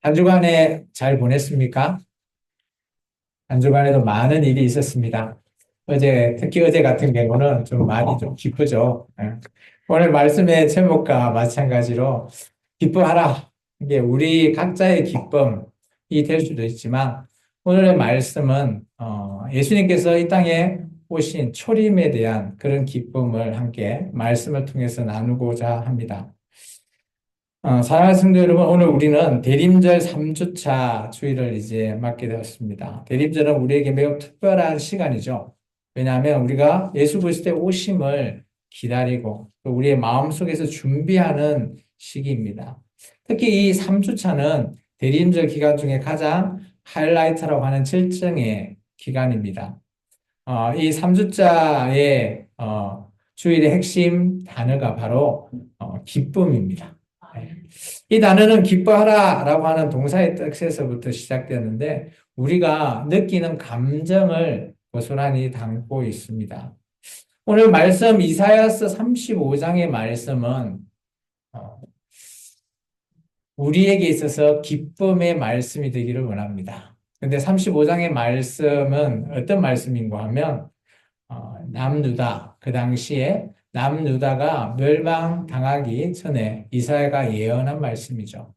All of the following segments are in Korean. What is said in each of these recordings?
한 주간에 잘 보냈습니까? 한 주간에도 많은 일이 있었습니다. 특히 어제 같은 경우는 좀 많이 좀 기쁘죠. 예. 오늘 말씀의 제목과 마찬가지로 기뻐하라. 이게 우리 각자의 기쁨이 될 수도 있지만 오늘의 말씀은 예수님께서 이 땅에 오신 초림에 대한 그런 기쁨을 함께 말씀을 통해서 나누고자 합니다. 사랑하는 성도 여러분, 오늘 우리는 대림절 3주차 주일을 이제 맞게 되었습니다. 대림절은 우리에게 매우 특별한 시간이죠. 왜냐하면 우리가 예수 그리스도의 오심을 기다리고 또 우리의 마음속에서 준비하는 시기입니다. 특히 이 3주차는 대림절 기간 중에 가장 하이라이트라고 하는 절정의 기간입니다. 이 3주차의 주일의 핵심 단어가 바로 기쁨입니다. 네. 이 단어는 기뻐하라라고 하는 동사의 뜻에서부터 시작되었는데 우리가 느끼는 감정을 고스란히 담고 있습니다. 오늘 말씀 이사야서 35장의 말씀은 어, 우리에게 있어서 기쁨의 말씀이 되기를 원합니다. 근데 35장의 말씀은 어떤 말씀인가 하면 남유다, 그 당시에 남유다가 멸망당하기 전에 이사야가 예언한 말씀이죠.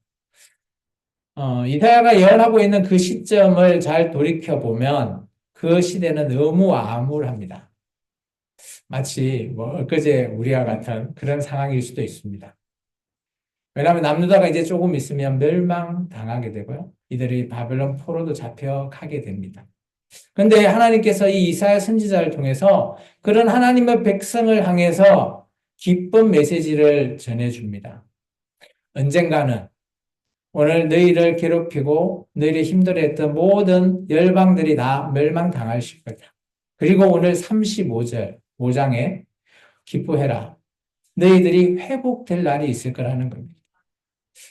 이사야가 예언하고 있는 그 시점을 잘 돌이켜보면 그 시대는 너무 암울합니다. 마치 뭐 엊그제 우리와 같은 그런 상황일 수도 있습니다. 왜냐하면 남유다가 이제 조금 있으면 멸망당하게 되고요. 이들이 바벨론 포로도 잡혀가게 됩니다. 그런데 하나님께서 이 이사야 선지자를 통해서 그런 하나님의 백성을 향해서 기쁜 메시지를 전해줍니다. 언젠가는 오늘 너희를 괴롭히고 너희를 힘들어했던 모든 열방들이 다 멸망당할 거다. 그리고 오늘 35절 5장에 기뻐해라. 너희들이 회복될 날이 있을 거라는 겁니다.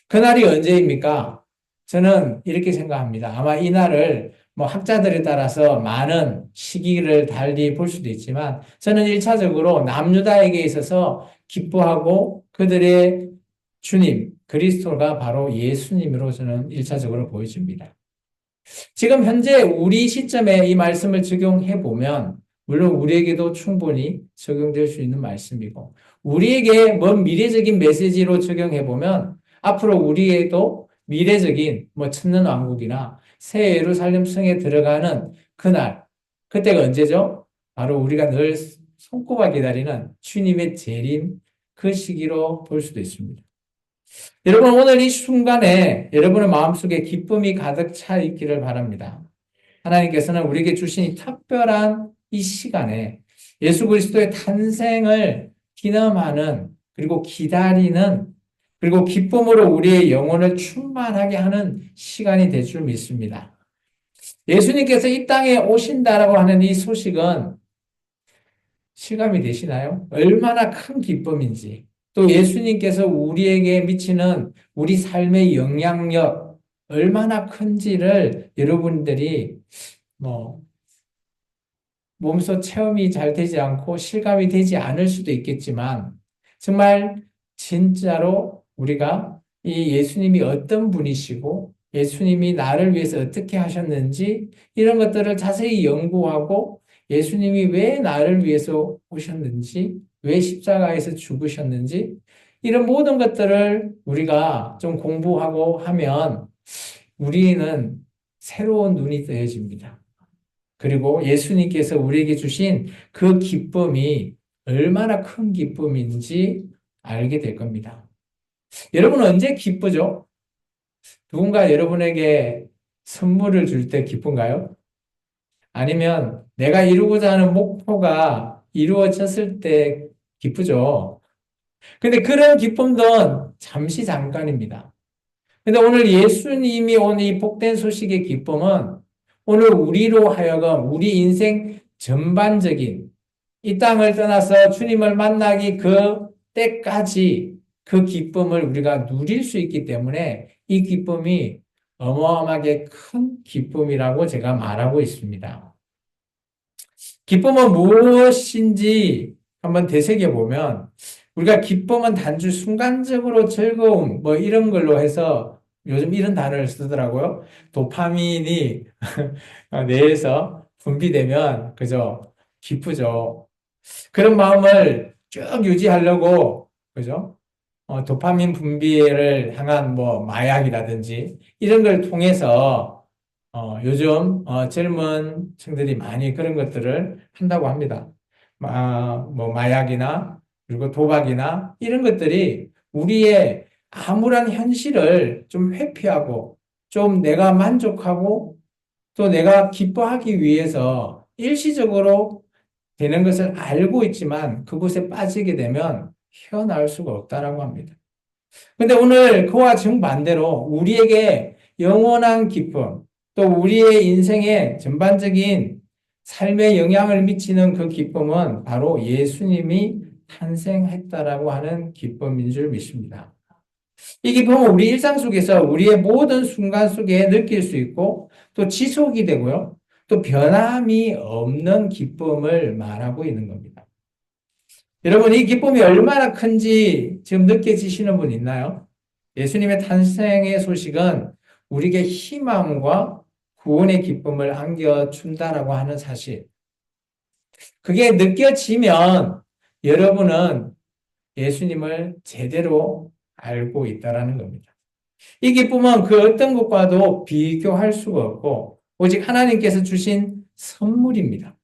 그날이 언제입니까? 저는 이렇게 생각합니다. 아마 이 날을 뭐 학자들에 따라서 많은 시기를 달리 볼 수도 있지만 저는 1차적으로 남유다에게 있어서 기뻐하고 그들의 주님, 그리스도가 바로 예수님으로 저는 1차적으로 보여집니다. 지금 현재 우리 시점에 이 말씀을 적용해 보면 물론 우리에게도 충분히 적용될 수 있는 말씀이고 우리에게 먼 미래적인 메시지로 적용해 보면 앞으로 우리에도 미래적인 뭐 천년 왕국이나 새 예루살렘 성에 들어가는 그날 그때가 언제죠? 바로 우리가 늘 손꼽아 기다리는 주님의 재림 그 시기로 볼 수도 있습니다. 여러분, 오늘 이 순간에 여러분의 마음속에 기쁨이 가득 차 있기를 바랍니다. 하나님께서는 우리에게 주신 이 특별한 이 시간에 예수 그리스도의 탄생을 기념하는 그리고 기다리는 그리고 기쁨으로 우리의 영혼을 충만하게 하는 시간이 될 줄 믿습니다. 예수님께서 이 땅에 오신다라고 하는 이 소식은 실감이 되시나요? 얼마나 큰 기쁨인지. 또 예수님께서 우리에게 미치는 우리 삶의 영향력 얼마나 큰지를 여러분들이 뭐 몸소 체험이 잘 되지 않고 실감이 되지 않을 수도 있겠지만 정말 진짜로 우리가 이 예수님이 어떤 분이시고 예수님이 나를 위해서 어떻게 하셨는지 이런 것들을 자세히 연구하고 예수님이 왜 나를 위해서 오셨는지 왜 십자가에서 죽으셨는지 이런 모든 것들을 우리가 좀 공부하고 하면 우리는 새로운 눈이 뜨여집니다. 그리고 예수님께서 우리에게 주신 그 기쁨이 얼마나 큰 기쁨인지 알게 될 겁니다. 여러분 언제 기쁘죠? 누군가 여러분에게 선물을 줄 때 기쁜가요? 아니면 내가 이루고자 하는 목표가 이루어졌을 때 기쁘죠? 근데 그런 기쁨도 잠시 잠깐입니다. 근데 오늘 예수님이 온 이 복된 소식의 기쁨은 오늘 우리로 하여금 우리 인생 전반적인 이 땅을 떠나서 주님을 만나기 그 때까지 그 기쁨을 우리가 누릴 수 있기 때문에 이 기쁨이 어마어마하게 큰 기쁨이라고 제가 말하고 있습니다. 기쁨은 무엇인지 한번 되새겨보면 우리가 기쁨은 단지 순간적으로 즐거움 뭐 이런 걸로 해서 요즘 이런 단어를 쓰더라고요. 도파민이 뇌에서 분비되면 그죠? 기쁘죠. 그런 마음을 쭉 유지하려고 그죠? 도파민 분비를 향한 뭐 마약이라든지 이런 걸 통해서 요즘 젊은 층들이 많이 그런 것들을 한다고 합니다. 뭐 마약이나 그리고 도박이나 이런 것들이 우리의 암울한 현실을 좀 회피하고 좀 내가 만족하고 또 내가 기뻐하기 위해서 일시적으로 되는 것을 알고 있지만 그곳에 빠지게 되면 헤어나올 수가 없다라고 합니다. 근데 오늘 그와 정반대로 우리에게 영원한 기쁨, 또 우리의 인생의 전반적인 삶에 영향을 미치는 그 기쁨은 바로 예수님이 탄생했다라고 하는 기쁨인 줄 믿습니다. 이 기쁨은 우리 일상 속에서 우리의 모든 순간 속에 느낄 수 있고 또 지속이 되고요. 또 변함이 없는 기쁨을 말하고 있는 겁니다. 여러분, 이 기쁨이 얼마나 큰지 지금 느껴지시는 분 있나요? 예수님의 탄생의 소식은 우리에게 희망과 구원의 기쁨을 안겨준다라고 하는 사실. 그게 느껴지면 여러분은 예수님을 제대로 알고 있다라는 겁니다. 이 기쁨은 그 어떤 것과도 비교할 수가 없고 오직 하나님께서 주신 선물입니다.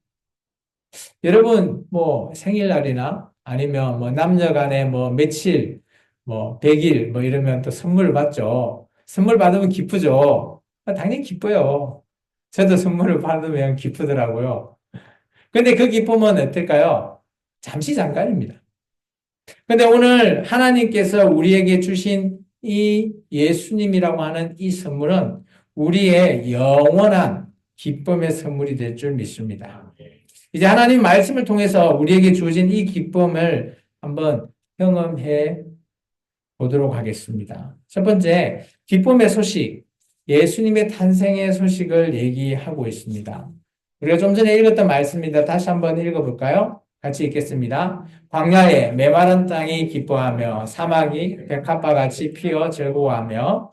여러분 뭐 생일날이나 아니면 뭐 남녀 간에 뭐 며칠 뭐 100일 뭐 이러면 또 선물을 받죠. 선물 받으면 기쁘죠. 당연히 기뻐요. 저도 선물을 받으면 기쁘더라고요. 근데 그 기쁨은 어떨까요? 잠시 잠깐입니다. 근데 오늘 하나님께서 우리에게 주신 이 예수님이라고 하는 이 선물은 우리의 영원한 기쁨의 선물이 될 줄 믿습니다. 이제 하나님 말씀을 통해서 우리에게 주어진 이 기쁨을 한번 경험해 보도록 하겠습니다. 첫 번째, 기쁨의 소식, 예수님의 탄생의 소식을 얘기하고 있습니다. 우리가 좀 전에 읽었던 말씀입니다. 다시 한번 읽어볼까요? 같이 읽겠습니다. 광야에 메마른 땅이 기뻐하며 사막이 백합과 같이 피어 즐거워하며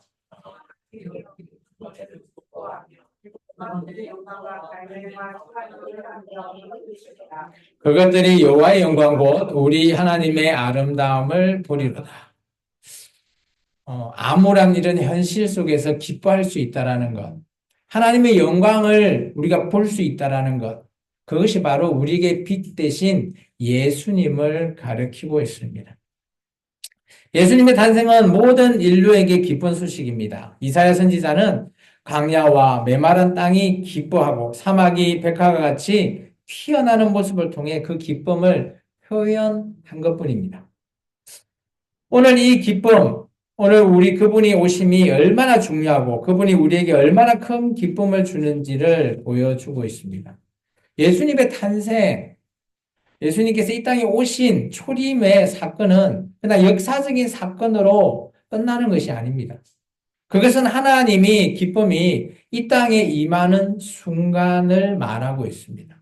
그것들이 여호와의 영광 곧 우리 하나님의 아름다움을 보리로다. 암울한 이런 현실 속에서 기뻐할 수 있다라는 것, 하나님의 영광을 우리가 볼 수 있다라는 것, 그것이 바로 우리에게 빛 대신 예수님을 가리키고 있습니다. 예수님의 탄생은 모든 인류에게 기쁜 소식입니다. 이사야 선지자는 광야와 메마른 땅이 기뻐하고 사막이 백화와 같이 피어나는 모습을 통해 그 기쁨을 표현한 것뿐입니다. 오늘 이 기쁨, 오늘 우리 그분이 오심이 얼마나 중요하고 그분이 우리에게 얼마나 큰 기쁨을 주는지를 보여주고 있습니다. 예수님의 탄생, 예수님께서 이 땅에 오신 초림의 사건은 그냥 역사적인 사건으로 끝나는 것이 아닙니다. 그것은 하나님이 기쁨이 이 땅에 임하는 순간을 말하고 있습니다.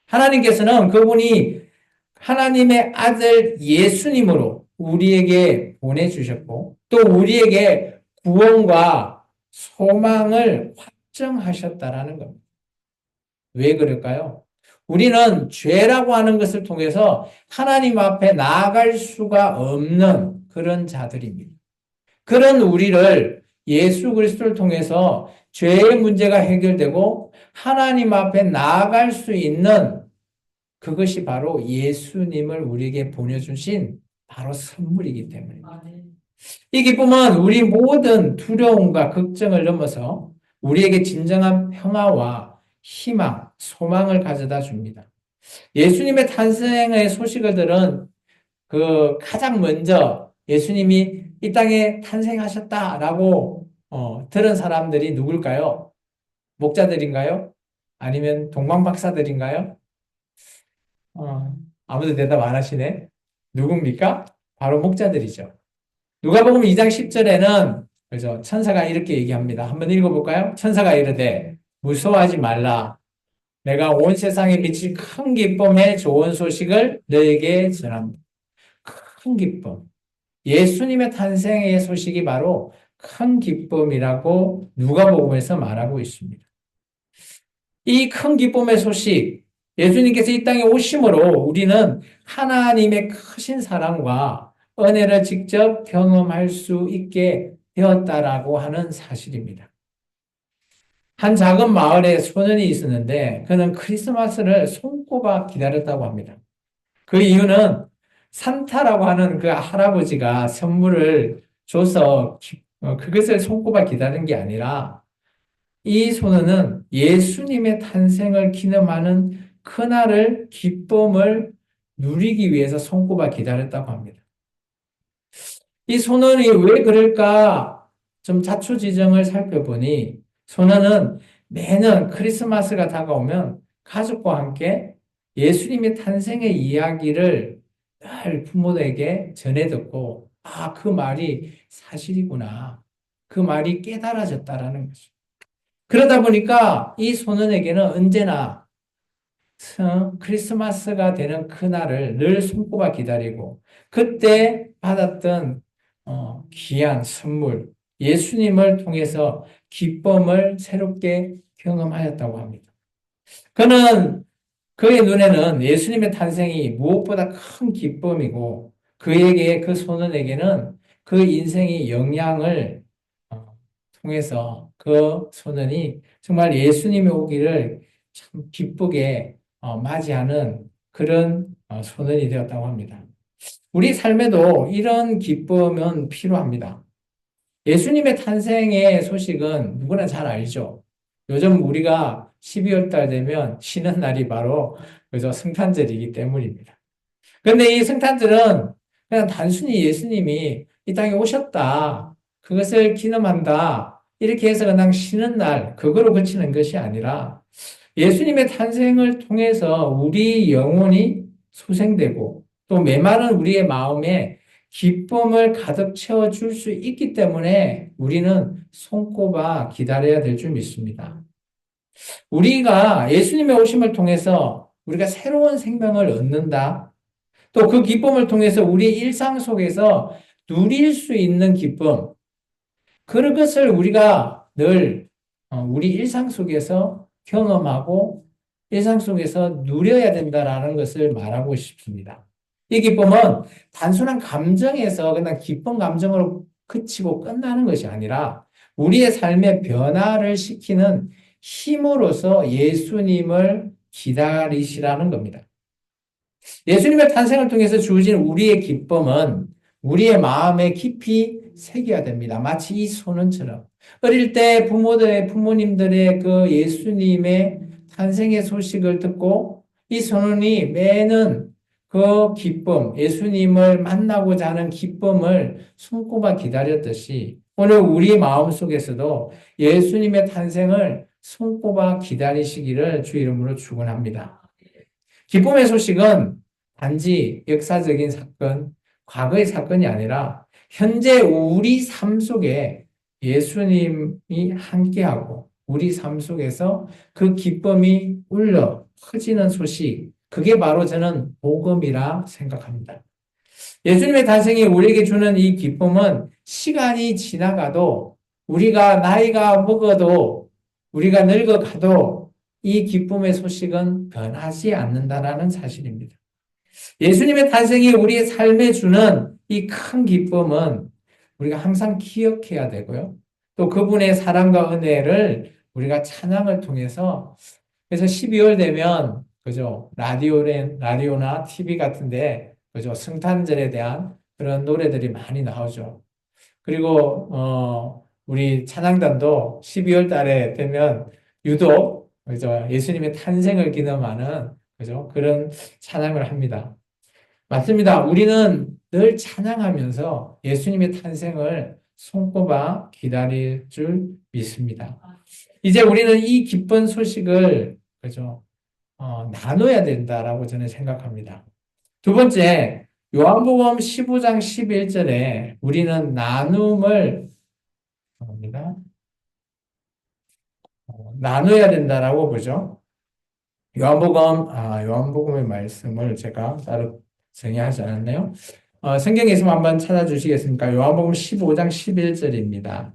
하나님께서는 그분이 하나님의 아들 예수님으로 우리에게 보내주셨고 또 우리에게 구원과 소망을 확정하셨다라는 겁니다. 왜 그럴까요? 우리는 죄라고 하는 것을 통해서 하나님 앞에 나아갈 수가 없는 그런 자들입니다. 그런 우리를 예수 그리스도를 통해서 죄의 문제가 해결되고 하나님 앞에 나아갈 수 있는 그것이 바로 예수님을 우리에게 보내주신 바로 선물이기 때문입니다. 이 기쁨은 우리 모든 두려움과 걱정을 넘어서 우리에게 진정한 평화와 희망, 소망을 가져다 줍니다. 예수님의 탄생의 소식을 들은 가장 먼저 예수님이 이 땅에 탄생하셨다라고 들은 사람들이 누굴까요? 목자들인가요? 아니면 동방박사들인가요? 아무도 대답 안 하시네. 누굽니까? 바로 목자들이죠. 누가복음 2장 10절에는 그래서 천사가 이렇게 얘기합니다. 한번 읽어볼까요? 천사가 이르되 무서워하지 말라. 내가 온 세상에 미칠 큰 기쁨의 좋은 소식을 너에게 전합니다. 큰 기쁨. 예수님의 탄생의 소식이 바로 큰 기쁨이라고 누가복음에서 말하고 있습니다. 이 큰 기쁨의 소식, 예수님께서 이 땅에 오심으로 우리는 하나님의 크신 사랑과 은혜를 직접 경험할 수 있게 되었다라고 하는 사실입니다. 한 작은 마을에 소년이 있었는데 그는 크리스마스를 손꼽아 기다렸다고 합니다. 그 이유는 산타라고 하는 그 할아버지가 선물을 줘서 그것을 손꼽아 기다린 게 아니라 이 소년은 예수님의 탄생을 기념하는 그날을 기쁨을 누리기 위해서 손꼽아 기다렸다고 합니다. 이 소년이 왜 그럴까 좀 자초지정을 살펴보니 소년은 매년 크리스마스가 다가오면 가족과 함께 예수님의 탄생의 이야기를 늘 부모에게 전해 듣고 그 말이 사실이구나. 그 말이 깨달아졌다라는 거죠. 그러다 보니까 이 소년에게는 언제나 크리스마스가 되는 그날을 늘 손꼽아 기다리고 그때 받았던 귀한 선물, 예수님을 통해서 기쁨을 새롭게 경험하였다고 합니다. 그는 그의 눈에는 예수님의 탄생이 무엇보다 큰 기쁨이고 그에게 그 소년에게는 그 인생의 영향을 통해서 그 소년이 정말 예수님의 오기를 참 기쁘게 맞이하는 그런 소년이 되었다고 합니다. 우리 삶에도 이런 기쁨은 필요합니다. 예수님의 탄생의 소식은 누구나 잘 알죠. 요즘 우리가 12월 달 되면 쉬는 날이 바로 그저 성탄절이기 때문입니다. 그런데 이 성탄절은 그냥 단순히 예수님이 이 땅에 오셨다. 그것을 기념한다. 이렇게 해서 그냥 쉬는 날, 그거로 그치는 것이 아니라 예수님의 탄생을 통해서 우리 영혼이 소생되고 또 메마른 우리의 마음에 기쁨을 가득 채워줄 수 있기 때문에 우리는 손꼽아 기다려야 될 줄 믿습니다. 우리가 예수님의 오심을 통해서 우리가 새로운 생명을 얻는다. 또 그 기쁨을 통해서 우리의 일상 속에서 누릴 수 있는 기쁨, 그런 것을 우리가 늘 우리 일상 속에서 경험하고 일상 속에서 누려야 된다라는 것을 말하고 싶습니다. 이 기쁨은 단순한 감정에서 그냥 기쁜 감정으로 그치고 끝나는 것이 아니라 우리의 삶의 변화를 시키는 힘으로서 예수님을 기다리시라는 겁니다. 예수님의 탄생을 통해서 주어진 우리의 기쁨은 우리의 마음에 깊이 새겨야 됩니다. 마치 이 소년처럼. 어릴 때 부모님들의 그 예수님의 탄생의 소식을 듣고 이 소년이 매년 그 기쁨, 예수님을 만나고자 하는 기쁨을 손꼽아 기다렸듯이 오늘 우리 마음 속에서도 예수님의 탄생을 손꼽아 기다리시기를 주 이름으로 축원합니다. 기쁨의 소식은 단지 역사적인 사건, 과거의 사건이 아니라 현재 우리 삶 속에 예수님이 함께하고 우리 삶 속에서 그 기쁨이 울려 퍼지는 소식, 그게 바로 저는 복음이라 생각합니다. 예수님의 탄생이 우리에게 주는 이 기쁨은 시간이 지나가도 우리가 나이가 먹어도 우리가 늙어가도 이 기쁨의 소식은 변하지 않는다라는 사실입니다. 예수님의 탄생이 우리의 삶에 주는 이 큰 기쁨은 우리가 항상 기억해야 되고요. 또 그분의 사랑과 은혜를 우리가 찬양을 통해서 그래서 12월 되면 그죠? 라디오나 TV 같은데 그죠? 성탄절에 대한 그런 노래들이 많이 나오죠. 그리고 우리 찬양단도 12월 달에 되면 유독 그죠? 예수님의 탄생을 기념하는 그죠? 그런 찬양을 합니다. 맞습니다. 우리는 늘 찬양하면서 예수님의 탄생을 손꼽아 기다릴 줄 믿습니다. 이제 우리는 이 기쁜 소식을 그죠? 나눠야 된다라고 저는 생각합니다. 두 번째, 요한복음 15장 11절에 우리는 나눔을 나눠야 된다라고 보죠. 요한복음의 말씀을 제가 따로 정리하지 않았네요. 성경에 있으면 한번 찾아주시겠습니까? 요한복음 15장 11절입니다.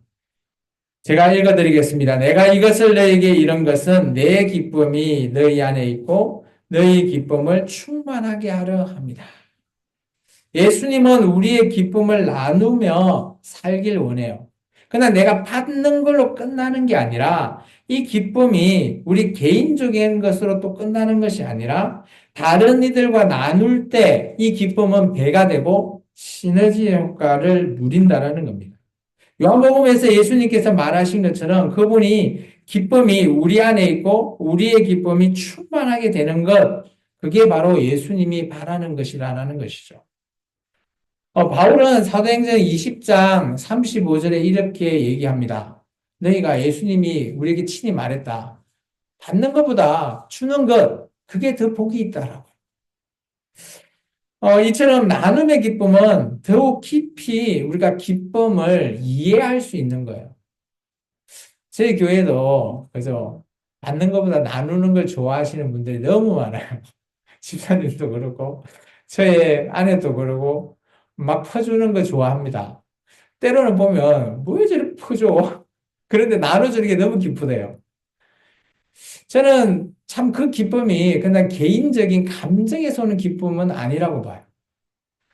제가 읽어드리겠습니다. 내가 이것을 너에게 이른 것은 내 기쁨이 너희 안에 있고 너희 기쁨을 충만하게 하려 합니다. 예수님은 우리의 기쁨을 나누며 살길 원해요. 그러나 내가 받는 걸로 끝나는 게 아니라 이 기쁨이 우리 개인적인 것으로 또 끝나는 것이 아니라 다른 이들과 나눌 때 이 기쁨은 배가 되고 시너지 효과를 누린다라는 겁니다. 요한복음에서 예수님께서 말하신 것처럼 그분이 기쁨이 우리 안에 있고 우리의 기쁨이 충만하게 되는 것, 그게 바로 예수님이 바라는 것이라는 것이죠. 바울은 사도행전 20장 35절에 이렇게 얘기합니다. 너희가 예수님이 우리에게 친히 말했다. 받는 것보다 주는 것, 그게 더 복이 있다라고. 이처럼 나눔의 기쁨은 더욱 깊이 우리가 기쁨을 이해할 수 있는 거예요. 저희 교회도 그래서 받는 것보다 나누는 걸 좋아하시는 분들이 너무 많아요. 집사님도 그렇고 저의 아내도 그러고 막 퍼주는 거 좋아합니다. 때로는 보면 뭐 저리 퍼줘? 그런데 나눠주는 게 너무 기쁘대요. 저는 참 그 기쁨이 그냥 개인적인 감정에서 오는 기쁨은 아니라고 봐요.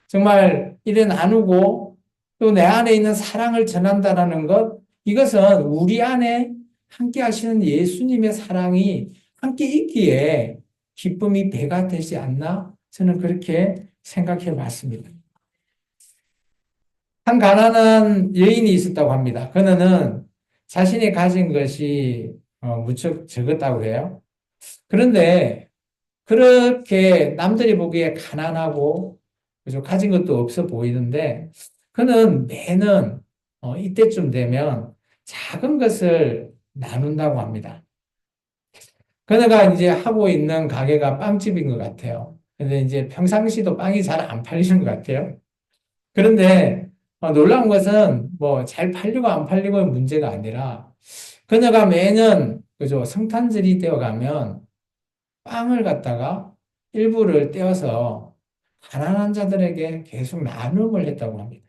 정말 이래 나누고 또 내 안에 있는 사랑을 전한다라는 것, 이것은 우리 안에 함께 하시는 예수님의 사랑이 함께 있기에 기쁨이 배가 되지 않나? 저는 그렇게 생각해 봤습니다. 한 가난한 여인이 있었다고 합니다. 그는 자신이 가진 것이 무척 적었다고 해요. 그런데 그렇게 남들이 보기에 가난하고 그죠? 가진 것도 없어 보이는데 그는 매년 이때쯤 되면 작은 것을 나눈다고 합니다. 그녀가 이제 하고 있는 가게가 빵집인 것 같아요. 근데 이제 평상시도 빵이 잘 안 팔리는 것 같아요. 그런데 놀라운 것은 뭐 잘 팔리고 안 팔리고의 문제가 아니라 그녀가 매년 그죠? 성탄절이 되어 가면 빵을 갖다가 일부를 떼어서 가난한 자들에게 계속 나눔을 했다고 합니다.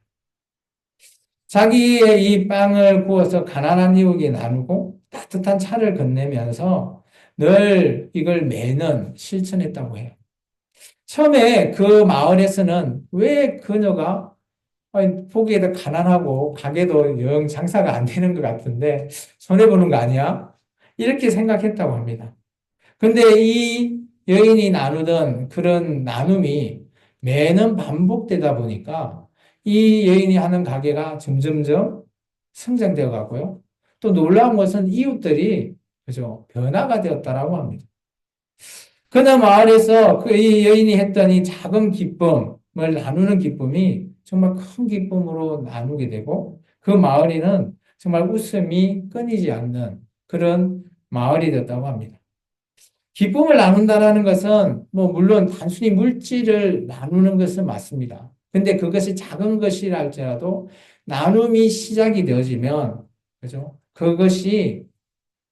자기의 이 빵을 구워서 가난한 이웃에게 나누고 따뜻한 차를 건네면서 늘 이걸 매년 실천했다고 해요. 처음에 그 마을에서는 왜 그녀가 보기에도 가난하고 가게도 영 장사가 안 되는 것 같은데 손해보는 거 아니야? 이렇게 생각했다고 합니다. 근데 이 여인이 나누던 그런 나눔이 매년 반복되다 보니까 이 여인이 하는 가게가 점점점 성장되어 가고요. 또 놀라운 것은 이웃들이 그죠? 변화가 되었다라고 합니다. 그날 마을에서 그 이 여인이 했던 이 작은 기쁨을 나누는 기쁨이 정말 큰 기쁨으로 나누게 되고 그 마을에는 정말 웃음이 끊이지 않는 그런 마을이 됐다고 합니다. 기쁨을 나눈다라는 것은 뭐 물론 단순히 물질을 나누는 것은 맞습니다. 근데 그것이 작은 것이라 할지라도 나눔이 시작이 되어지면 그죠? 그것이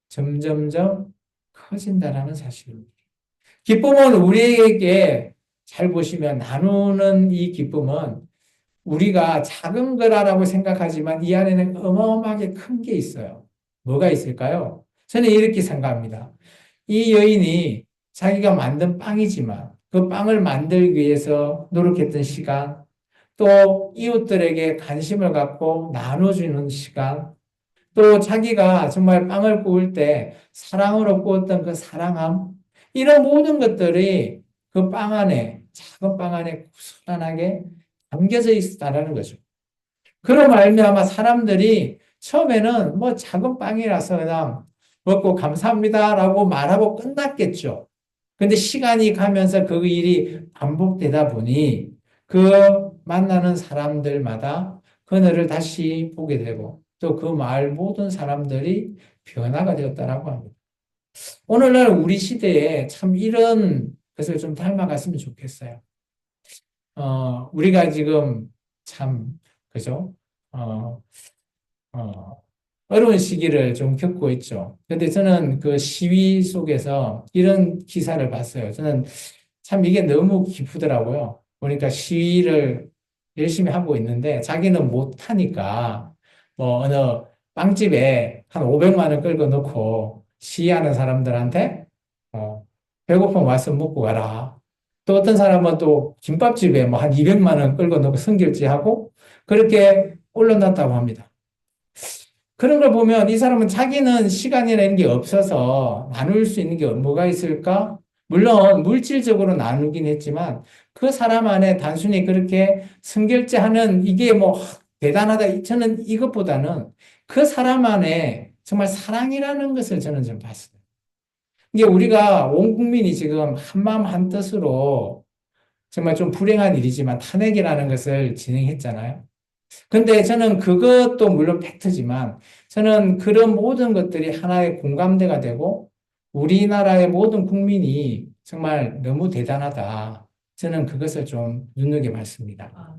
점점점 커진다라는 사실입니다. 기쁨은 우리에게 잘 보시면 나누는 이 기쁨은 우리가 작은 거라고 생각하지만 이 안에는 어마어마하게 큰 게 있어요. 뭐가 있을까요? 저는 이렇게 생각합니다. 이 여인이 자기가 만든 빵이지만 그 빵을 만들기 위해서 노력했던 시간, 또 이웃들에게 관심을 갖고 나눠주는 시간, 또 자기가 정말 빵을 구울 때 사랑으로 구웠던 그 사랑함, 이런 모든 것들이 그 빵 안에, 작은 빵 안에 고스란하게 담겨져 있다는 거죠. 그런 말미암아 사람들이 처음에는 뭐 작은 빵이라서 그냥 먹고 감사합니다라고 말하고 끝났겠죠. 근데 시간이 가면서 그 일이 반복되다 보니 그 만나는 사람들마다 그녀를 다시 보게 되고 또 그 마을 모든 사람들이 변화가 되었다라고 합니다. 오늘날 우리 시대에 참 이런 것을 좀 닮아갔으면 좋겠어요. 우리가 지금 참, 그죠? 어, 어려운 시기를 좀 겪고 있죠. 근데 저는 그 시위 속에서 이런 기사를 봤어요. 저는 참 이게 너무 기쁘더라고요. 보니까 시위를 열심히 하고 있는데 자기는 못하니까 뭐 어느 빵집에 한 500만 원 끌고 놓고 시위하는 사람들한테 어, 배고프면 와서 먹고 가라. 또 어떤 사람은 또 김밥집에 뭐 한 200만 원 끌고 놓고 성결제하고 그렇게 올려놨다고 합니다. 그런 걸 보면 이 사람은 자기는 시간이나 이런 게 없어서 나눌 수 있는 게 뭐가 있을까? 물론 물질적으로 나누긴 했지만 그 사람 안에 단순히 그렇게 성결제하는 이게 뭐 대단하다. 저는 이것보다는 그 사람 안에 정말 사랑이라는 것을 저는 좀 봤어요. 이게 우리가 온 국민이 지금 한마음 한뜻으로 정말 좀 불행한 일이지만 탄핵이라는 것을 진행했잖아요. 근데 저는 그것도 물론 팩트지만 저는 그런 모든 것들이 하나의 공감대가 되고 우리나라의 모든 국민이 정말 너무 대단하다. 저는 그것을 좀 눈여겨봤습니다.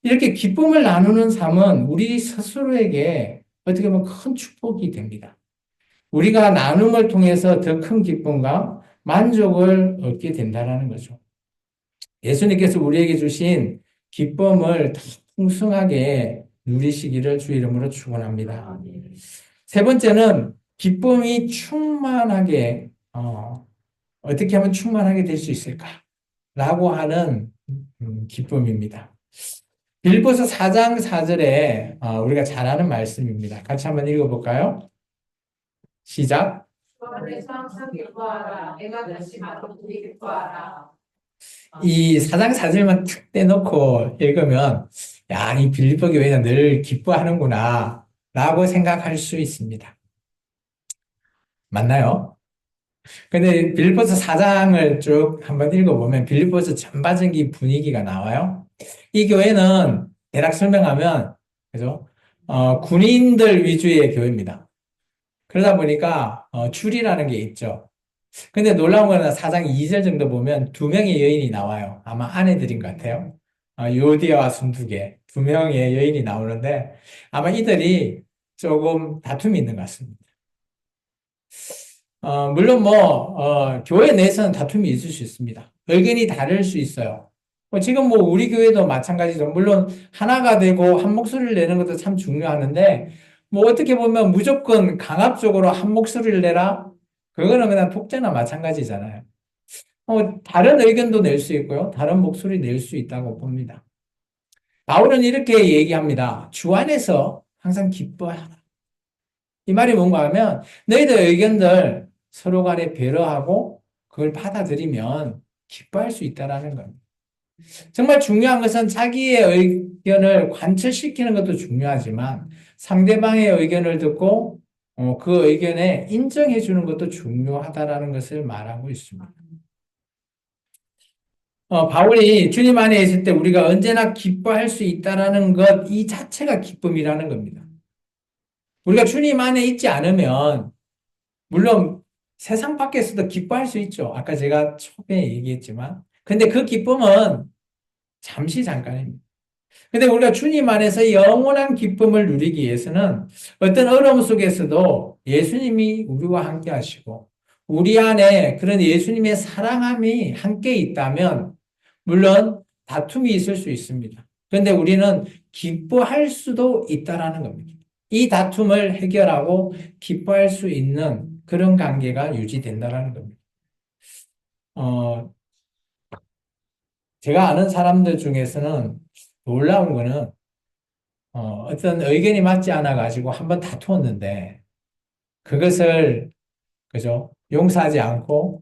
이렇게 기쁨을 나누는 삶은 우리 스스로에게 어떻게 보면 큰 축복이 됩니다. 우리가 나눔을 통해서 더 큰 기쁨과 만족을 얻게 된다는 거죠. 예수님께서 우리에게 주신 기쁨을 더 풍성하게 누리시기를 주 이름으로 축원합니다. 세 번째는 기쁨이 충만하게 어떻게 하면 충만하게 될 수 있을까라고 하는 기쁨입니다. 빌보서 4장 4절에 우리가 잘 아는 말씀입니다. 같이 한번 읽어볼까요? 시작. 이 4장 4절만 탁 떼놓고 읽으면 야, 이 빌립보 교회는 늘 기뻐하는구나 라고 생각할 수 있습니다. 맞나요? 근데 빌립보서 4장을 쭉 한번 읽어보면 빌립보서 전반적인 분위기가 나와요. 이 교회는 대략 설명하면 그죠? 군인들 위주의 교회입니다. 그러다 보니까 줄이라는 게 있죠. 근데 놀라운 거는 4장 2절 정도 보면 두 명의 여인이 나와요. 아마 아내들인 것 같아요. 요디아와 순두개 두 명의 여인이 나오는데 아마 이들이 조금 다툼이 있는 것 같습니다. 물론 뭐 교회 내에서는 다툼이 있을 수 있습니다. 의견이 다를 수 있어요. 지금 뭐 우리 교회도 마찬가지죠. 물론 하나가 되고 한 목소리를 내는 것도 참 중요하는데 뭐 어떻게 보면 무조건 강압적으로 한 목소리를 내라? 그거는 그냥 독재나 마찬가지잖아요. 다른 의견도 낼 수 있고요. 다른 목소리 낼 수 있다고 봅니다. 바울은 이렇게 얘기합니다. 주 안에서 항상 기뻐하라. 이 말이 뭔가 하면 너희들 의견들 서로 간에 배려하고 그걸 받아들이면 기뻐할 수 있다라는 겁니다. 정말 중요한 것은 자기의 의견을 관철시키는 것도 중요하지만 상대방의 의견을 듣고 그 의견에 인정해 주는 것도 중요하다라는 것을 말하고 있습니다. 바울이 주님 안에 있을 때 우리가 언제나 기뻐할 수 있다라는 것, 이 자체가 기쁨이라는 겁니다. 우리가 주님 안에 있지 않으면 물론 세상 밖에서도 기뻐할 수 있죠. 아까 제가 처음에 얘기했지만. 근데 그 기쁨은 잠시 잠깐입니다. 근데 우리가 주님 안에서 영원한 기쁨을 누리기 위해서는 어떤 어려움 속에서도 예수님이 우리와 함께 하시고 우리 안에 그런 예수님의 사랑함이 함께 있다면 물론 다툼이 있을 수 있습니다. 그런데 우리는 기뻐할 수도 있다라는 겁니다. 이 다툼을 해결하고 기뻐할 수 있는 그런 관계가 유지된다라는 겁니다. 어, 제가 아는 사람들 중에서는 놀라운 거는 어떤 의견이 맞지 않아 가지고 한번 다투었는데 그것을 그죠? 용서하지 않고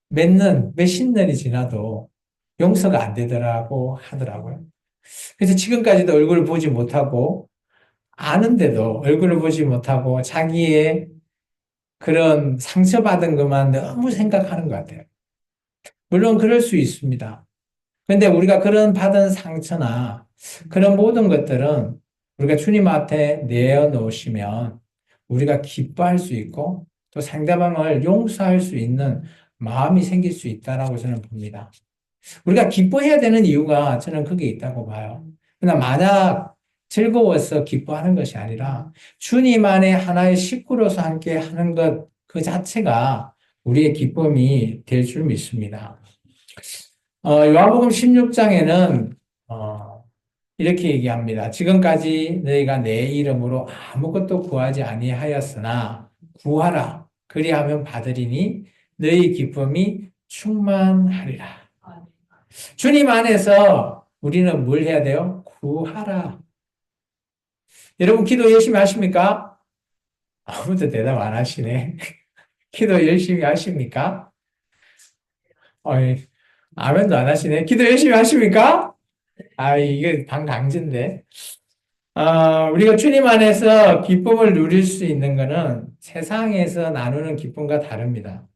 몇십 년이 지나도 용서가 안 되더라고 하더라고요. 그래서 지금까지도 얼굴을 보지 못하고 아는데도 얼굴을 보지 못하고 자기의 그런 상처받은 것만 너무 생각하는 것 같아요. 물론 그럴 수 있습니다. 그런데 우리가 그런 받은 상처나 그런 모든 것들은 우리가 주님 앞에 내어놓으시면 우리가 기뻐할 수 있고 또 상대방을 용서할 수 있는 마음이 생길 수 있다라고 저는 봅니다. 우리가 기뻐해야 되는 이유가 저는 그게 있다고 봐요. 그러나 만약 즐거워서 기뻐하는 것이 아니라 주님 안에 하나의 식구로서 함께 하는 것 그 자체가 우리의 기쁨이 될 줄 믿습니다. 요한복음 16장에는 이렇게 얘기합니다. 지금까지 너희가 내 이름으로 아무것도 구하지 아니하였으나 구하라. 그리하면 받으리니 너희 기쁨이 충만하리라. 주님 안에서 우리는 뭘 해야 돼요? 구하라. 여러분 기도 열심히 하십니까? 아무도 대답 안 하시네. 기도 열심히 하십니까? 어이, 아멘도 안 하시네. 기도 열심히 하십니까? 아, 이게 반강제인데. 우리가 주님 안에서 기쁨을 누릴 수 있는 것은 세상에서 나누는 기쁨과 다릅니다.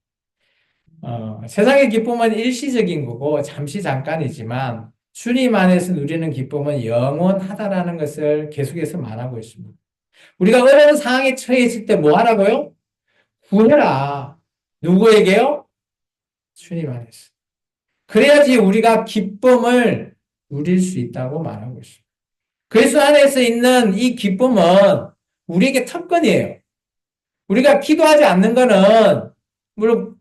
세상의 기쁨은 일시적인 거고 잠시 잠깐이지만 주님 안에서 누리는 기쁨은 영원하다라는 것을 계속해서 말하고 있습니다. 우리가 어려운 상황에 처해질 때 뭐 하라고요? 구해라. 누구에게요? 주님 안에서. 그래야지 우리가 기쁨을 누릴 수 있다고 말하고 있습니다. 그리스도 안에서 있는 이 기쁨은 우리에게 특권이에요. 우리가 기도하지 않는 거는 물론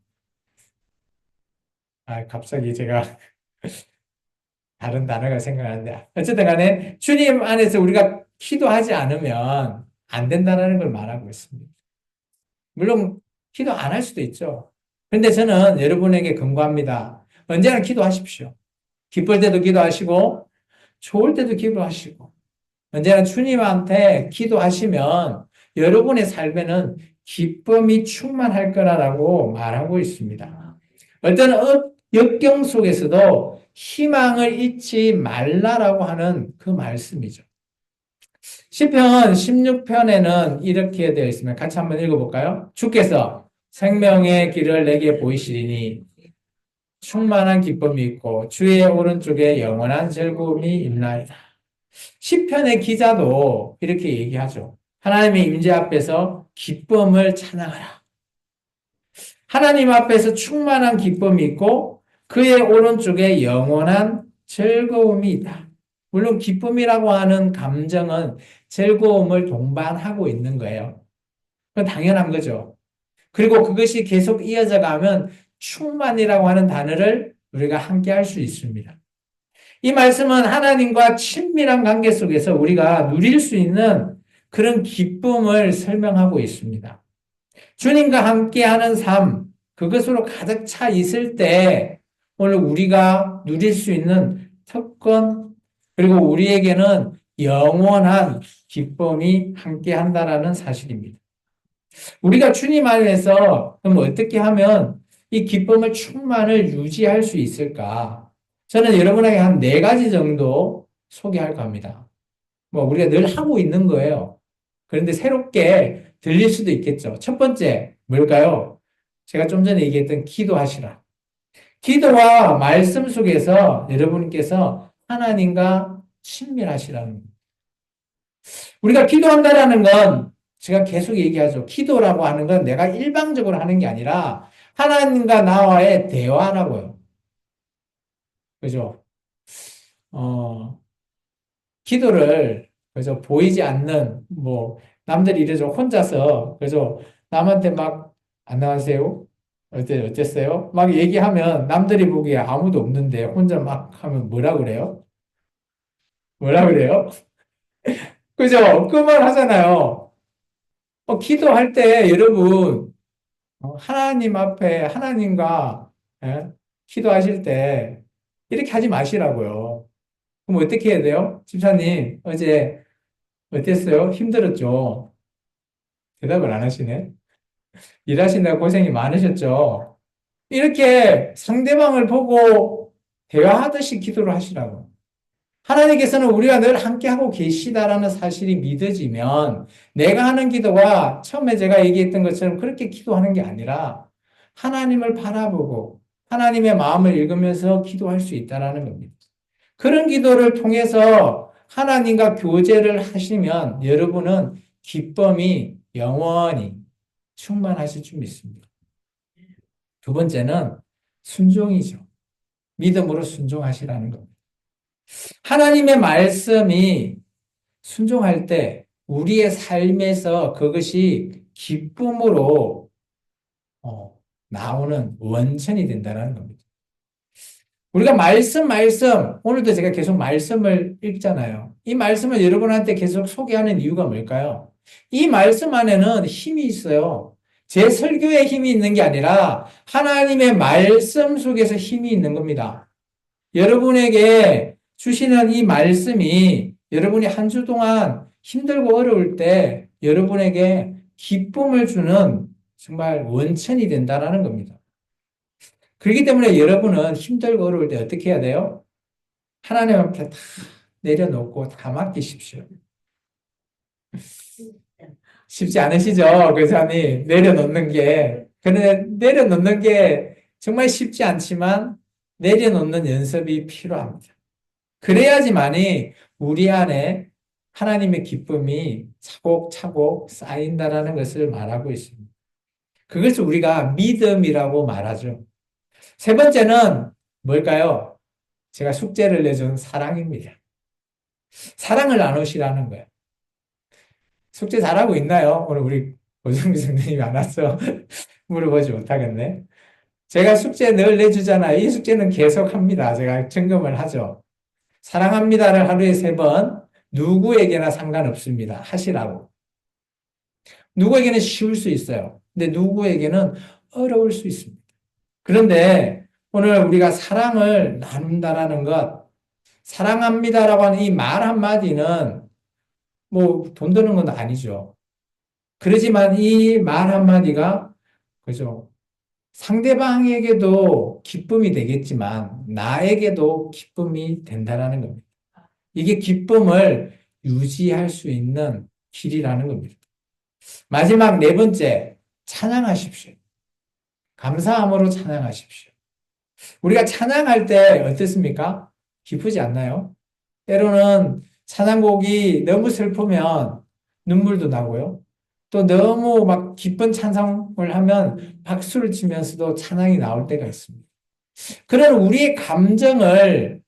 갑자기 제가 다른 단어가 생각나는데 어쨌든 간에 주님 안에서 우리가 기도하지 않으면 안 된다는 걸 말하고 있습니다. 물론 기도 안 할 수도 있죠. 그런데 저는 여러분에게 권고합니다. 언제나 기도하십시오. 기쁠 때도 기도하시고 좋을 때도 기도하시고 언제나 주님한테 기도하시면 여러분의 삶에는 기쁨이 충만할 거라고 말하고 있습니다. 어떤 역경 속에서도 희망을 잊지 말라라고 하는 그 말씀이죠. 시편 16편에는 이렇게 되어 있으면 같이 한번 읽어볼까요? 주께서 생명의 길을 내게 보이시리니 충만한 기쁨이 있고 주의 오른쪽에 영원한 즐거움이 있나이다. 시편의 기자도 이렇게 얘기하죠. 하나님의 임재 앞에서 기쁨을 찬양하라. 하나님 앞에서 충만한 기쁨이 있고 그의 오른쪽에 영원한 즐거움이 있다. 물론 기쁨이라고 하는 감정은 즐거움을 동반하고 있는 거예요. 그건 당연한 거죠. 그리고 그것이 계속 이어져 가면 충만이라고 하는 단어를 우리가 함께 할 수 있습니다. 이 말씀은 하나님과 친밀한 관계 속에서 우리가 누릴 수 있는 그런 기쁨을 설명하고 있습니다. 주님과 함께하는 삶, 그것으로 가득 차 있을 때 오늘 우리가 누릴 수 있는 특권, 그리고 우리에게는 영원한 기쁨이 함께한다라는 사실입니다. 우리가 주님 안에서 그럼 어떻게 하면 이 기쁨을 충만을 유지할 수 있을까? 저는 여러분에게 한 네 가지 정도 소개할 겁니다. 뭐 우리가 늘 하고 있는 거예요. 그런데 새롭게 들릴 수도 있겠죠. 첫 번째, 뭘까요? 제가 좀 전에 얘기했던 기도하시라. 기도와 말씀 속에서 여러분께서 하나님과 친밀하시라는 겁니다. 우리가 기도한다라는 건 제가 계속 얘기하죠. 기도라고 하는 건 내가 일방적으로 하는 게 아니라 하나님과 나와의 대화라고요. 그죠? 어, 기도를 그죠? 보이지 않는 뭐 남들이 이래서 혼자서 그죠? 남한테 막 안녕하세요. 어땠어요? 막 얘기하면 남들이 보기에 아무도 없는데 혼자 막 하면 뭐라 그래요? 뭐라 그래요? 그죠? 그 말 하잖아요. 기도할 때 여러분 하나님 앞에 하나님과 예? 기도하실 때 이렇게 하지 마시라고요. 그럼 어떻게 해야 돼요? 집사님 어제 어땠어요? 힘들었죠? 대답을 안 하시네. 일하시느라 고생이 많으셨죠? 이렇게 상대방을 보고 대화하듯이 기도를 하시라고. 하나님께서는 우리가 늘 함께하고 계시다라는 사실이 믿어지면 내가 하는 기도가 처음에 제가 얘기했던 것처럼 그렇게 기도하는 게 아니라 하나님을 바라보고 하나님의 마음을 읽으면서 기도할 수 있다라는 겁니다. 그런 기도를 통해서 하나님과 교제를 하시면 여러분은 기쁨이 영원히 충만하실 줄 믿습니다. 두 번째는 순종이죠. 믿음으로 순종하시라는 겁니다. 하나님의 말씀이 순종할 때 우리의 삶에서 그것이 기쁨으로 나오는 원천이 된다는 겁니다. 우리가 오늘도 제가 계속 말씀을 읽잖아요. 이 말씀을 여러분한테 계속 소개하는 이유가 뭘까요? 이 말씀 안에는 힘이 있어요. 제 설교에 힘이 있는 게 아니라 하나님의 말씀 속에서 힘이 있는 겁니다. 여러분에게 주시는 이 말씀이 여러분이 한 주 동안 힘들고 어려울 때 여러분에게 기쁨을 주는 정말 원천이 된다라는 겁니다. 그렇기 때문에 여러분은 힘들고 어려울 때 어떻게 해야 돼요? 하나님 앞에 다 내려놓고 다 맡기십시오. 쉽지 않으시죠? 교사님, 내려놓는 게. 그런데 내려놓는 게 정말 쉽지 않지만 내려놓는 연습이 필요합니다. 그래야지만이 우리 안에 하나님의 기쁨이 차곡차곡 쌓인다라는 것을 말하고 있습니다. 그것을 우리가 믿음이라고 말하죠. 세 번째는 뭘까요? 제가 숙제를 내준 사랑입니다. 사랑을 나누시라는 거예요. 숙제 잘하고 있나요? 오늘 우리 고정미 선생님이 안 와서 물어보지 못하겠네. 제가 숙제 늘 내주잖아요. 이 숙제는 계속 합니다. 제가 점검을 하죠. 사랑합니다를 하루에 3번 누구에게나 상관없습니다. 하시라고. 누구에게는 쉬울 수 있어요. 근데 누구에게는 어려울 수 있습니다. 그런데 오늘 우리가 사랑을 나눈다라는 것, 사랑합니다라고 하는 이 말 한마디는 뭐 돈 드는 건 아니죠. 그러지만 이 말 한마디가 그죠? 상대방에게도 기쁨이 되겠지만 나에게도 기쁨이 된다라는 겁니다. 이게 기쁨을 유지할 수 있는 길이라는 겁니다. 마지막 4번째, 찬양하십시오. 감사함으로 찬양하십시오. 우리가 찬양할 때 어떻습니까? 기쁘지 않나요? 때로는 찬양곡이 너무 슬프면 눈물도 나고요. 또 너무 막 기쁜 찬송을 하면 박수를 치면서도 찬양이 나올 때가 있습니다. 그런 우리의 감정을,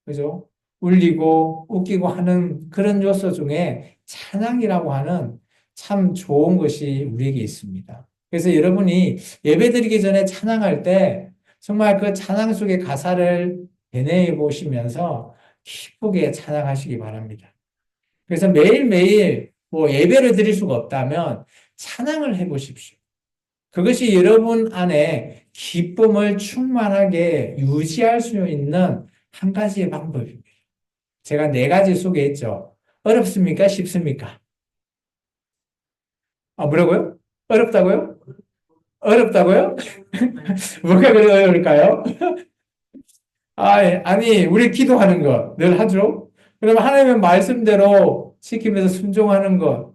그죠? 울리고 웃기고 하는 그런 요소 중에 찬양이라고 하는 참 좋은 것이 우리에게 있습니다. 그래서 여러분이 예배드리기 전에 찬양할 때 정말 그 찬양 속의 가사를 되뇌어 보시면서 기쁘게 찬양하시기 바랍니다. 그래서 매일매일 뭐 예배를 드릴 수가 없다면 찬양을 해 보십시오. 그것이 여러분 안에 기쁨을 충만하게 유지할 수 있는 한 가지의 방법입니다. 제가 4가지 소개했죠. 어렵습니까? 쉽습니까? 아, 뭐라고요? 어렵다고요? 어렵다고요? 뭐가 그래 어려울까요? 아, 아니, 우리 기도하는 거 늘 하죠? 그럼 하나님의 말씀대로 지키면서 순종하는 것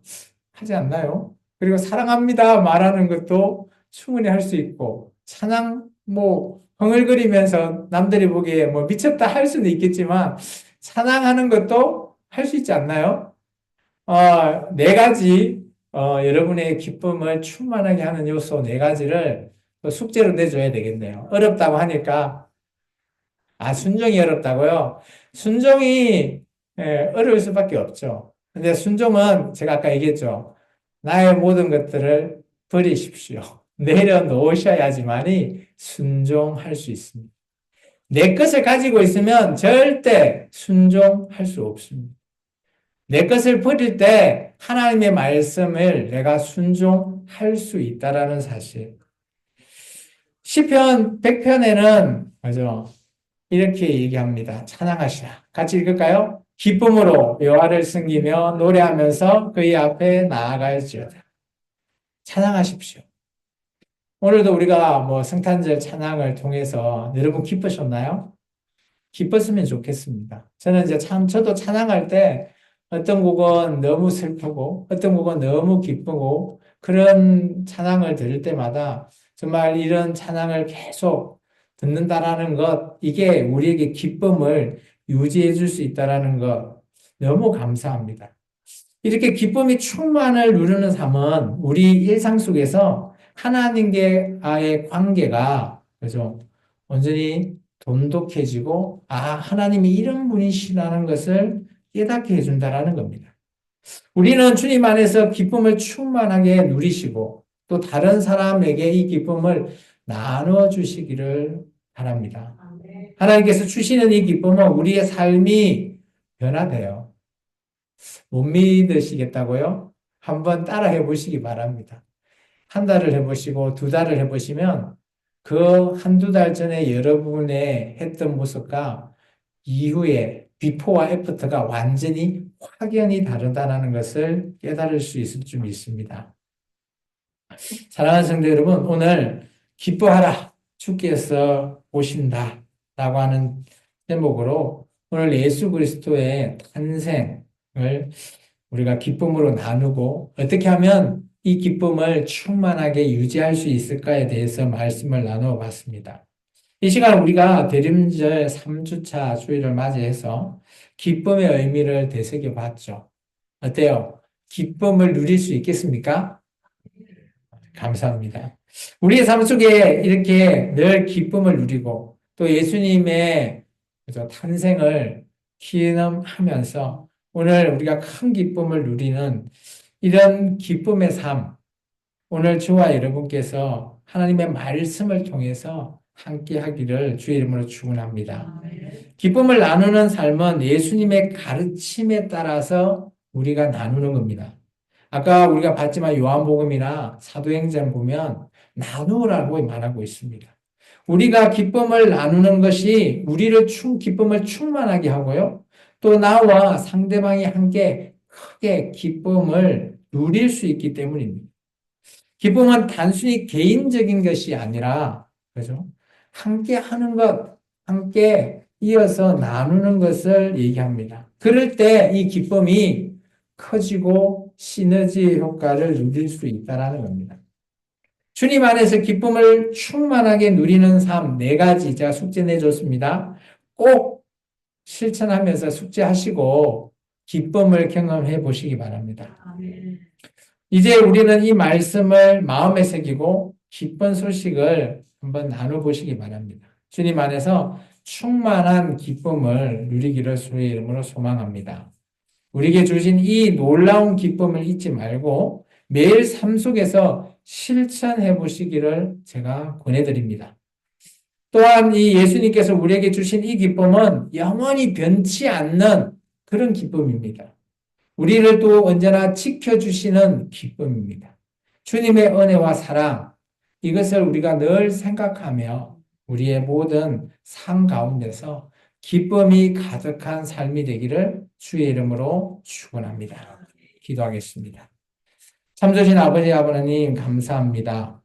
하지 않나요? 그리고 사랑합니다 말하는 것도 충분히 할 수 있고, 찬양, 뭐, 흥얼거리면서 남들이 보기에 뭐 미쳤다 할 수는 있겠지만, 찬양하는 것도 할 수 있지 않나요? 4가지, 여러분의 기쁨을 충만하게 하는 요소 4가지를 숙제로 내줘야 되겠네요. 어렵다고 하니까, 순종이 어렵다고요? 순종이 어려울 수밖에 없죠. 근데 순종은 제가 아까 얘기했죠. 나의 모든 것들을 버리십시오. 내려놓으셔야지만이 순종할 수 있습니다. 내 것을 가지고 있으면 절대 순종할 수 없습니다. 내 것을 버릴 때 하나님의 말씀을 내가 순종할 수 있다라는 사실. 시편 100편에는 맞아. 이렇게 얘기합니다. 찬양하시라. 같이 읽을까요? 기쁨으로 여호와를 섬기며 노래하면서 그의 앞에 나아갈지어다. 찬양하십시오. 오늘도 우리가 뭐 성탄절 찬양을 통해서 여러분 기쁘셨나요? 기뻤으면 좋겠습니다. 저는 이제 저도 찬양할 때 어떤 곡은 너무 슬프고 어떤 곡은 너무 기쁘고 그런 찬양을 들을 때마다 정말 이런 찬양을 계속 듣는다라는 것, 이게 우리에게 기쁨을 유지해 줄 수 있다라는 것 너무 감사합니다. 이렇게 기쁨이 충만을 누리는 삶은 우리 일상 속에서 하나님과의 관계가 그죠? 온전히 돈독해지고 하나님이 이런 분이시라는 것을 깨닫게 해준다라는 겁니다. 우리는 주님 안에서 기쁨을 충만하게 누리시고 또 다른 사람에게 이 기쁨을 나눠 주시기를 바랍니다. 하나님께서 주시는 이 기쁨은 우리의 삶이 변화돼요. 못 믿으시겠다고요? 한번 따라 해보시기 바랍니다. 한 달을 해보시고 두 달을 해보시면 그 한두 달 전에 여러분의 했던 모습과 이후에 비포와 애프터가 완전히 확연히 다르다는 것을 깨달을 수 있을 줄 믿습니다. 사랑하는 성도 여러분, 오늘 기뻐하라 주께서 오신다 라고 하는 제목으로 오늘 예수 그리스도의 탄생을 우리가 기쁨으로 나누고 어떻게 하면 이 기쁨을 충만하게 유지할 수 있을까에 대해서 말씀을 나누어 봤습니다. 이 시간 우리가 대림절 3주차 주일을 맞이해서 기쁨의 의미를 되새겨 봤죠. 어때요? 기쁨을 누릴 수 있겠습니까? 감사합니다. 우리의 삶 속에 이렇게 늘 기쁨을 누리고 또 예수님의 탄생을 기념하면서 오늘 우리가 큰 기쁨을 누리는 이런 기쁨의 삶, 오늘 저와 여러분께서 하나님의 말씀을 통해서 함께 하기를 주의 이름으로 축원합니다. 기쁨을 나누는 삶은 예수님의 가르침에 따라서 우리가 나누는 겁니다. 아까 우리가 봤지만 요한복음이나 사도행전 보면 나누라고 말하고 있습니다. 우리가 기쁨을 나누는 것이 우리를 기쁨을 충만하게 하고요. 또 나와 상대방이 함께 크게 기쁨을 누릴 수 있기 때문입니다. 기쁨은 단순히 개인적인 것이 아니라, 그죠? 함께 하는 것, 함께 이어서 나누는 것을 얘기합니다. 그럴 때 이 기쁨이 커지고 시너지 효과를 누릴 수 있다는 겁니다. 주님 안에서 기쁨을 충만하게 누리는 삶, 네 가지 제가 숙제 내줬습니다. 꼭 실천하면서 숙제하시고 기쁨을 경험해 보시기 바랍니다. 이제 우리는 이 말씀을 마음에 새기고 기쁜 소식을 한번 나눠보시기 바랍니다. 주님 안에서 충만한 기쁨을 누리기를 주의 이름으로 소망합니다. 우리에게 주신 이 놀라운 기쁨을 잊지 말고 매일 삶 속에서 실천해 보시기를 제가 권해드립니다. 또한 이 예수님께서 우리에게 주신 이 기쁨은 영원히 변치 않는 그런 기쁨입니다. 우리를 또 언제나 지켜주시는 기쁨입니다. 주님의 은혜와 사랑, 이것을 우리가 늘 생각하며 우리의 모든 삶 가운데서 기쁨이 가득한 삶이 되기를 주의 이름으로 축원합니다. 기도하겠습니다. 참 좋으신 아버지 하나님 감사합니다.